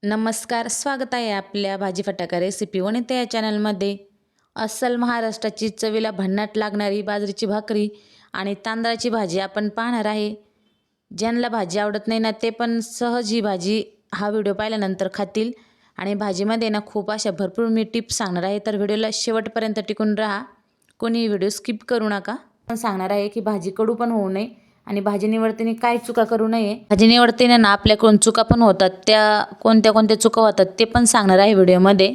नमस्कार, स्वागत आहे आपल्या भाजी फटाका रेसिपी वनिता या चॅनलमध्ये. अस्सल महाराष्ट्राची चवीला भन्नाट लागणारी बाजरीची भाकरी आणि तांदळाची भाजी आपण पाहणार आहे. ज्यांना भाजी आवडत नाही ना ते पण सहज ही भाजी हा व्हिडिओ पाहिल्यानंतर खातील. आणि भाजीमध्ये ना खूप अशा भरपूर मी टिप्स सांगणार आहे, तर व्हिडिओला शेवटपर्यंत टिकून राहा. कोणी व्हिडिओ स्किप करू नका. पण सांगणार आहे की भाजी कडू पण होऊ नये आणि भाजी निवडताना काय चुका करू नये. भाजी निवडताना ना आपल्याकडून चुका पण होतात, त्या कोणत्या कोणत्या चुका होतात ते पण सांगणार आहे व्हिडिओमध्ये.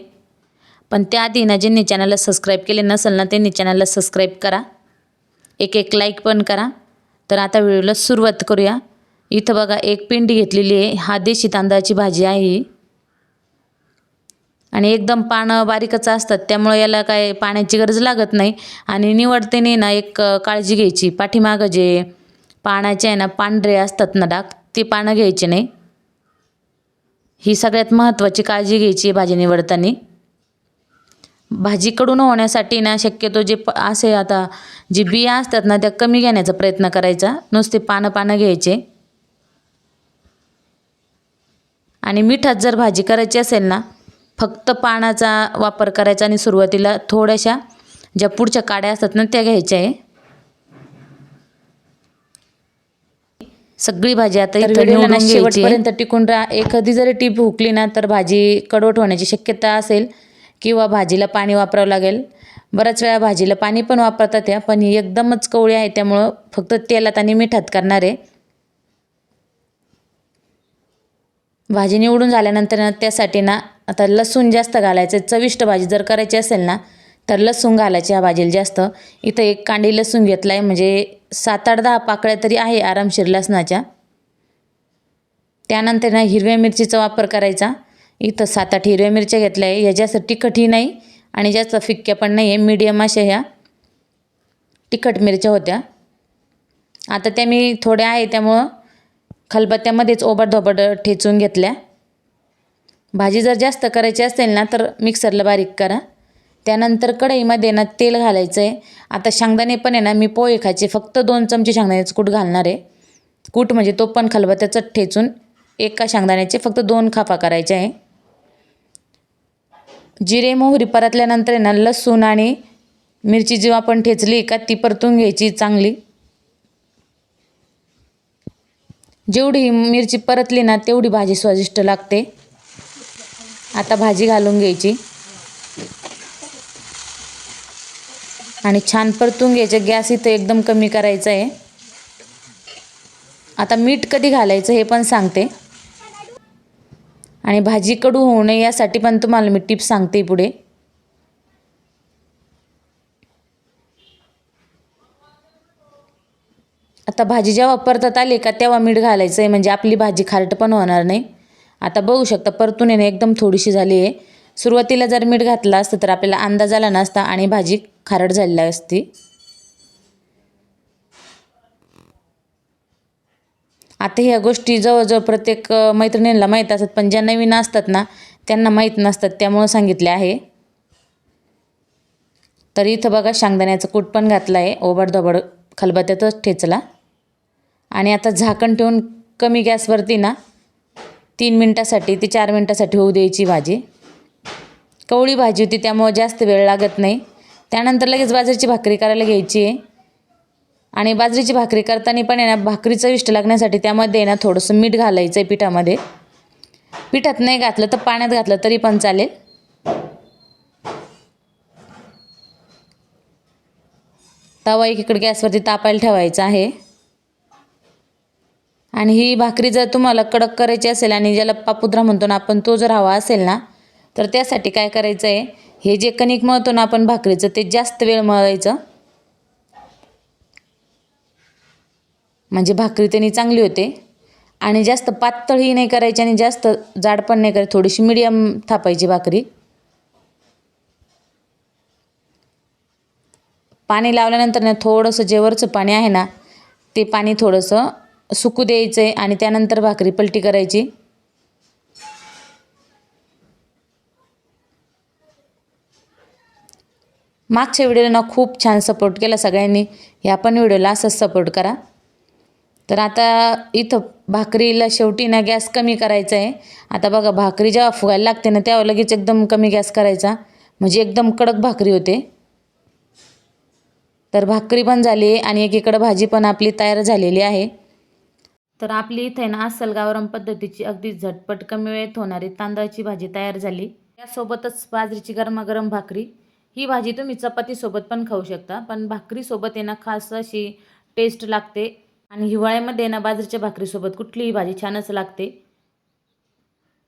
पण त्याआधी ना ज्यांनी चॅनलला सबस्क्राईब केले नसेल ना त्यांनी चॅनलला सबस्क्राईब करा, एक लाईक पण करा. तर आता व्हिडिओला सुरुवात करूया. इथं बघा एक पिंडी घेतलेली आहे. हा देशी तांदळाची भाजी आहे आणि एकदम पानं बारीकच असतात, त्यामुळे याला काय पाण्याची गरज लागत नाही. आणि निवडताना ना एक काळजी घ्यायची, पाठीमागं जे पानाचे आहे ना पांढरे असतात ना डाग, ते पानं घ्यायचे नाही. ही सगळ्यात महत्त्वाची काळजी घ्यायची भाजी निवडताना. भाजी कडून होण्यासाठी ना शक्यतो जे असे आता जे बिया असतात ना त्या कमी घेण्याचा प्रयत्न करायचा, नुसते पानं घ्यायचे. आणि मिठात जर भाजी करायची असेल ना फक्त पानाचा वापर करायचा आणि सुरुवातीला थोड्याशा ज्या पुढच्या काड्या असतात ना त्या घ्यायच्या आहे. सगळी भाजी आता इथं निवडून शेवटपर्यंत टिकून राहा. एखादी जरी टीप हुकली ना तर भाजी कडवट होण्याची शक्यता असेल किंवा भाजीला पाणी वापरावं लागेल. बऱ्याच वेळा भाजीला पाणी पण वापरतात त्या, पण ही एकदमच कवळी आहे त्यामुळं फक्त तेलात आणि मिठात करणार आहे. भाजी निवडून झाल्यानंतर ना त्यासाठी ना आता लसूण जास्त घालायचं. चविष्ट भाजी जर करायची असेल ना तर लसूण घालायची ह्या भाजीला जास्त. इथं एक कांडी लसूण घेतला आहे, म्हणजे 7-8-10 पाकळ्या तरी आहे आरामशीर लसणाच्या. त्यानंतर ना हिरव्या मिरचीचा वापर करायचा. इथं 7-8 हिरव्या मिरच्या घेतल्या आहे. या जास्त तिखटही नाही आणि जास्त फिक्क्या पण नाही आहे, मीडियम अशा ह्या तिखट मिरच्या होत्या. आता त्या मी थोड्या आहे त्यामुळं खलबत्त्यामध्येच ओबडधोबड ठेचून घेतल्या. भाजी जर जास्त करायची असेल ना तर मिक्सरला बारीक करा. त्यानंतर कढईमध्ये ना तेल घालायचं आहे. आता शेंगदाणे पण आहे ना मी पोहे खायचे फक्त 2 चमचे शेंगदाण्याचं कूट घालणार आहे. कूट म्हणजे तो पण खलबत्त्याचं ठेचून एका शेंगदाण्याचे फक्त 2 खापा करायचे आहे. जिरे मोहरी परतल्यानंतर आहे ना लसूण आणि मिरची जी आपण ठेचली का ती परतून घ्यायची चांगली. जेवढी मिरची परतली ना तेवढी भाजी स्वादिष्ट लागते. आता भाजी घालून घ्यायची आणि छान परतून घ्यायचं. गॅस इथं एकदम कमी करायचा आहे. आता मीठ कधी घालायचं हे पण सांगते आणि भाजी कडू होऊ नये यासाठी पण तुम्हाला मी टिप्स सांगते पुढे. आता भाजी जेव्हा परतत आली का तेव्हा मीठ घालायचं आहे, म्हणजे आपली भाजी खारट पण होणार नाही. आता बघू शकता परतून येणे एकदम थोडीशी झाली आहे. सुरुवातीला जर मीठ घातलं असतं तर आपल्याला अंदाज आला नसता आणि भाजी खारट झालेली असती. आता ह्या गोष्टी जवळजवळ प्रत्येक मैत्रिणींना माहीत असतात, पण ज्या नवीन असतात ना त्यांना माहीत नसतात, त्यामुळं सांगितले आहे. तर इथं बघा शेंगदाण्याचं कूट पण घातलं आहे, ओबडधोबड खलबत्त्यातच ठेचला. आणि आता झाकण ठेवून कमी गॅसवरती ना 3 मिनटासाठी ते 4 मिनटासाठी होऊ द्यायची भाजी. कवळी भाजी होती त्यामुळे जास्त वेळ लागत नाही. त्यानंतर लगेच बाजरीची भाकरी करायला घ्यायची आहे. आणि बाजरीची भाकरी करताना पण आहे ना भाकरी चविष्ट लागण्यासाठी त्यामध्ये ना थोडंसं मीठ घालायचं आहे पिठामध्ये. पिठात नाही घातलं तर पाण्यात घातलं तरी पण चालेल. तवा एकीकडे गॅसवरती तापायला ठेवायचा आहे. आणि ही भाकरी जर तुम्हाला कडक करायची असेल आणि ज्याला पापुद्रा म्हणतो ना आपण तो जर हवा असेल ना तर त्यासाठी काय करायचं आहे, हे जे कणिक मळतो ना आपण भाकरीचं ते जास्त वेळ मळायचं, म्हणजे भाकरी त्यांनी चांगली होते. आणि जास्त पातळही नाही करायची आणि जास्त जाड पण नाही करायची, थोडीशी मीडियम थापायची भाकरी. पाणी लावल्यानंतर ना थोडंसं जे वरचं पाणी आहे ना ते पाणी थोडंसं सुकू द्यायचं आहे आणि त्यानंतर भाकरी पलटी करायची. मागच्या व्हिडिओला ना खूप छान सपोर्ट केला सगळ्यांनी, ह्या पण व्हिडिओला असंच सपोर्ट करा. तर आता इथं भाकरीला शेवटी ना गॅस कमी करायचा आहे. आता बघा भाकरी जेव्हा फुगायला लागते ना तेव्हा लगेच एकदम कमी गॅस करायचा, म्हणजे एकदम कडक भाकरी होते. तर भाकरी पण झाली आहे आणि एकीकडे भाजी पण आपली तयार झालेली आहे. तर आपली इथे ना अस्सल गावरान पद्धतीची अगदी झटपट कमी वेळेत होणारी तांदळाची भाजी तयार झाली. यासोबतच बाजरीची गरमागरम भाकरी. ही भाजी तुम्ही चपातीसोबत पण खाऊ शकता, पण भाकरीसोबत आहे ना खास अशी टेस्ट लागते. आणि हिवाळ्यामध्ये ना बाजरीच्या भाकरीसोबत कुठलीही भाजी छानच लागते.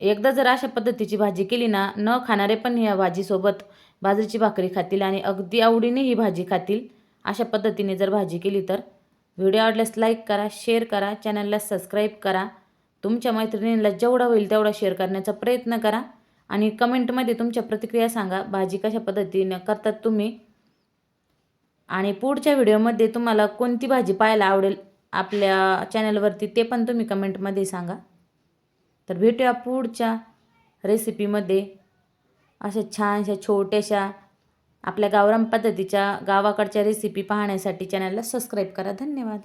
एकदा जर अशा पद्धतीची भाजी केली ना, न खाणारे पण या भाजीसोबत बाजरीची भाकरी खातील आणि अगदी आवडीने ही भाजी खातील. अशा पद्धतीने जर भाजी केली तर. व्हिडिओ आवडल्यास लाईक करा, शेअर करा, चॅनलला सबस्क्राईब करा. तुमच्या मैत्रिणींना जेवढा होईल तेवढा शेअर करण्याचा प्रयत्न करा आणि कमेंटमध्ये तुमच्या प्रतिक्रिया सांगा, भाजी कशा पद्धतीने करतात तुम्ही. आणि पुढच्या व्हिडिओमध्ये तुम्हाला कोणती भाजी पाहायला आवडेल आपल्या चॅनलवरती ते पण तुम्ही कमेंटमध्ये सांगा. तर भेटूया पुढच्या रेसिपीमध्ये अशा छानशा छोट्याशा आपल्या गावरान पद्धतीच्या गावाकडच्या रेसिपी पाहण्यासाठी चॅनलला सबस्क्राईब करा. धन्यवाद.